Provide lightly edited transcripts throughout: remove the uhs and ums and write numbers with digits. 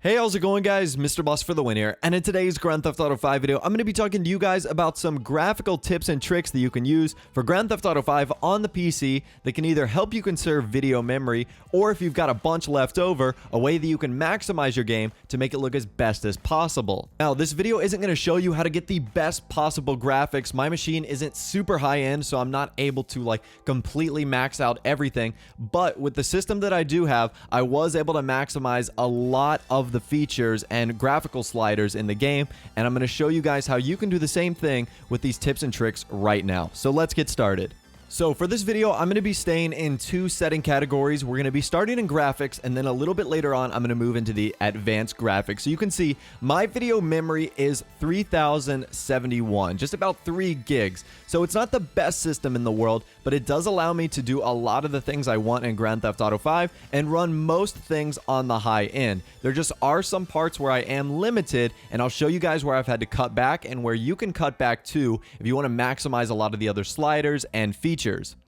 Hey, how's it going, guys? Mr. Boss for the win here, and in today's Grand Theft Auto 5 video, I'm going to be talking to you guys about some graphical tips and tricks that you can use for Grand Theft Auto 5 on the PC that can either help you conserve video memory, or if you've got a bunch left over, a way that you can maximize your game to make it look as best as possible. Now, this video isn't going to show you how to get the best possible graphics. My machine isn't super high-end, so I'm not able to completely max out everything, but with the system that I do have, I was able to maximize a lot of the features and graphical sliders in the game, and I'm going to show you guys how you can do the same thing with these tips and tricks right now. So let's get started. So for this video, I'm going to be staying in two setting categories. We're going to be starting in graphics, and then a little bit later on, I'm going to move into the advanced graphics. So you can see my video memory is 3071, just about 3 gigs. So it's not the best system in the world, but it does allow me to do a lot of the things I want in Grand Theft Auto 5 and run most things on the high end. There just are some parts where I am limited, and I'll show you guys where I've had to cut back and where you can cut back too if you want to maximize a lot of the other sliders and features.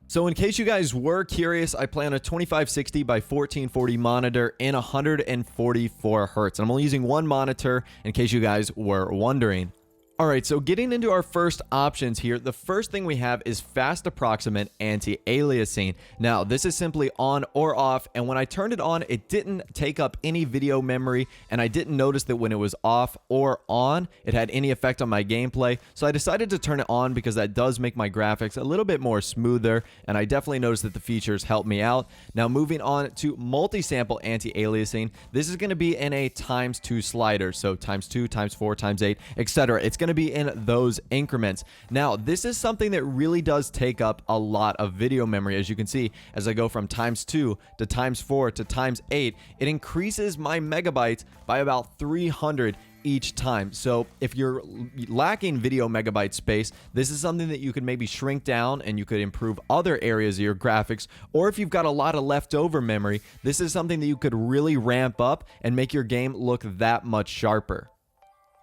So in case you guys were curious, I play on a 2560 by 1440 monitor in 144 Hertz. And I'm only using one monitor in case you guys were wondering. Alright, so getting into our first options here, the first thing we have is Fast Approximate Anti-Aliasing. Now, this is simply on or off, and when I turned it on, it didn't take up any video memory, and I didn't notice that when it was off or on, it had any effect on my gameplay, so I decided to turn it on because that does make my graphics a little bit more smoother, and I definitely noticed that the features help me out. Now, moving on to Multi-Sample Anti-Aliasing, this is going to be in a ×2 slider, so ×2, ×4, ×8, etc. It's going to be in those increments. Now, this is something that really does take up a lot of video memory. As you can see, as I go from ×2 to ×4 to ×8, it increases my megabytes by about 300 each time. So if you're lacking video megabyte space, this is something that you could maybe shrink down and you could improve other areas of your graphics. Or if you've got a lot of leftover memory, this is something that you could really ramp up and make your game look that much sharper.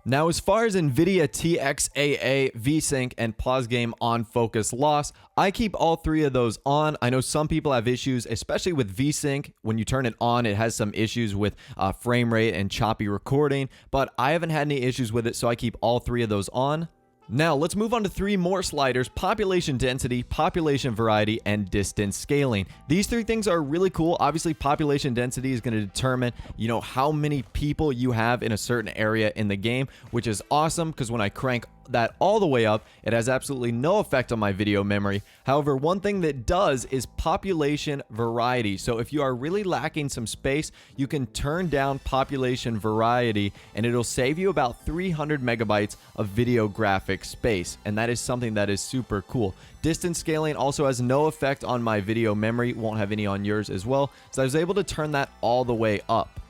Now, as far as NVIDIA TXAA, VSync, and pause game on focus loss, I keep all three of those on. I know some people have issues, especially with VSync. When you turn it on, it has some issues with frame rate and choppy recording, but I haven't had any issues with it, so I keep all three of those on. Now, let's move on to 3 more sliders: population density, population variety, and distance scaling. These 3 things are really cool. Obviously, population density is going to determine, how many people you have in a certain area in the game, which is awesome because when I crank that all the way up, it has absolutely no effect on my video memory. However, one thing that does is population variety. So if you are really lacking some space, you can turn down population variety and it'll save you about 300 megabytes of video graphic space, and that is something that is super cool. Distance scaling also has no effect on my video memory, won't have any on yours as well, so I was able to turn that all the way up.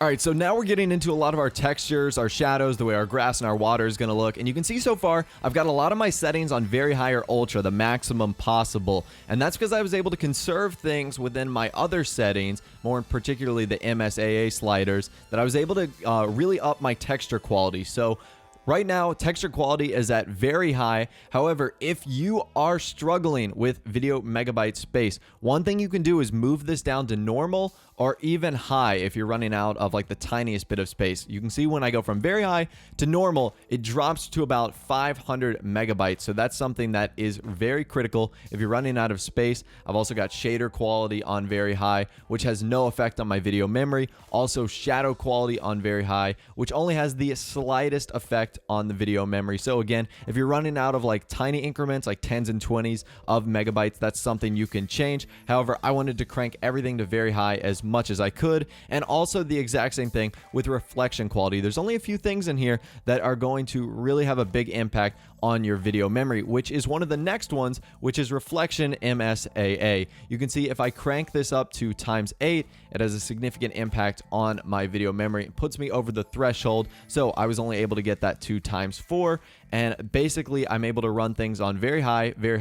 Alright, so now we're getting into a lot of our textures, our shadows, the way our grass and our water is going to look. And you can see so far, I've got a lot of my settings on very high or ultra, the maximum possible. And that's because I was able to conserve things within my other settings, more particularly the Msaa sliders, that I was able to really up my texture quality. So right now, texture quality is at very high. However, if you are struggling with video megabyte space, one thing you can do is move this down to normal or even high if you're running out of the tiniest bit of space. You can see when I go from very high to normal, it drops to about 500 megabytes. So that's something that is very critical if you're running out of space. I've also got shader quality on very high, which has no effect on my video memory. Also, shadow quality on very high, which only has the slightest effect on the video memory. So again, if you're running out of tiny increments, like 10s and 20s of megabytes, that's something you can change. However, I wanted to crank everything to very high as much as I could, and also the exact same thing with reflection quality. There's only a few things in here that are going to really have a big impact on your video memory, which is one of the next ones, which is reflection Msaa. You can see if I crank this up to ×8, it has a significant impact on my video memory. It puts me over the threshold, so I was only able to get that to ×4, and basically I'm able to run things on very high, very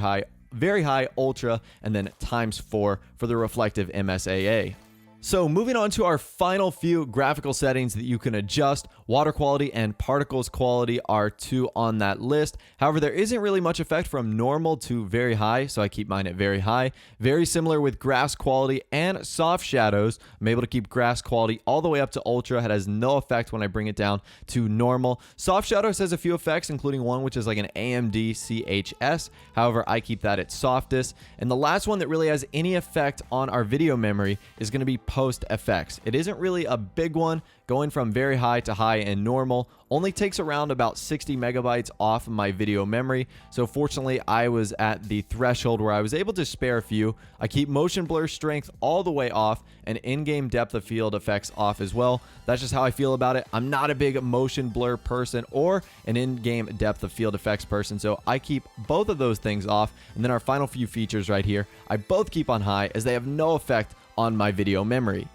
high, ultra, and then ×4 for the reflective Msaa. So moving on to our final few graphical settings that you can adjust. Water quality and particles quality are two on that list. However, there isn't really much effect from normal to very high, so I keep mine at very high. Very similar with grass quality and soft shadows. I'm able to keep grass quality all the way up to ultra. It has no effect when I bring it down to normal. Soft shadows has a few effects, including one which is like an AMD CHS. However, I keep that at softest. And the last one that really has any effect on our video memory is going to be post effects. It isn't really a big one. Going from very high to high and normal only takes around about 60 megabytes off my video memory. So fortunately, I was at the threshold where I was able to spare a few. I keep motion blur strength all the way off and in-game depth of field effects off as well. That's just how I feel about it. I'm not a big motion blur person or an in-game depth of field effects person, so I keep both of those things off. And then our final few features right here, I both keep on high as they have no effect on my video memory.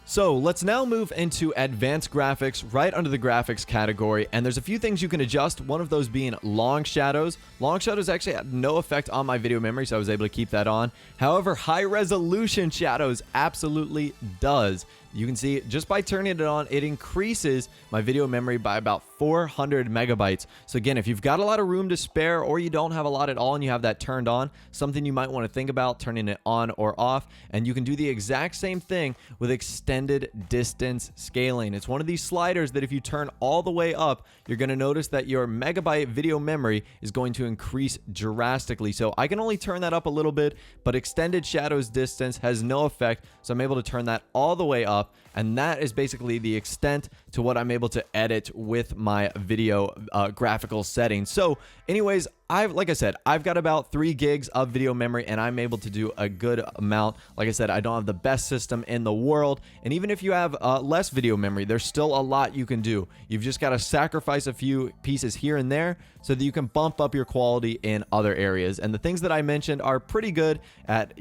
So let's now move into advanced graphics right under the graphics category, and there's a few things you can adjust, one of those being long shadows. Long shadows actually had no effect on my video memory, so I was able to keep that on. However, high resolution shadows absolutely does. You can see just by turning it on, it increases my video memory by about 400 megabytes. So again, if you've got a lot of room to spare or you don't have a lot at all and you have that turned on, something you might want to think about turning it on or off. And you can do the exact same thing with extended distance scaling. It's one of these sliders that if you turn all the way up, you're going to notice that your megabyte video memory is going to increase drastically. So I can only turn that up a little bit, but extended shadows distance has no effect. So I'm able to turn that all the way up. And that is basically the extent to what I'm able to edit with my video graphical settings. So anyways, like I said, I've got about 3 gigs of video memory and I'm able to do a good amount. Like I said, I don't have the best system in the world. And even if you have less video memory, there's still a lot you can do. You've just got to sacrifice a few pieces here and there so that you can bump up your quality in other areas. And the things that I mentioned are pretty good at,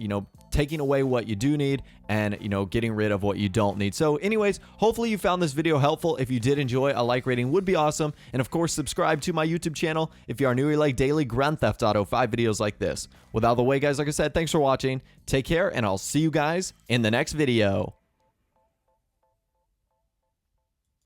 taking away what you do need and, getting rid of what you don't need. So anyways, hopefully you found this video helpful. If you did enjoy, a like rating would be awesome. And of course, subscribe to my YouTube channel if you are new or like daily Grand Theft Auto 5 videos like this. With out of the way, guys, like I said, thanks for watching. Take care, and I'll see you guys in the next video.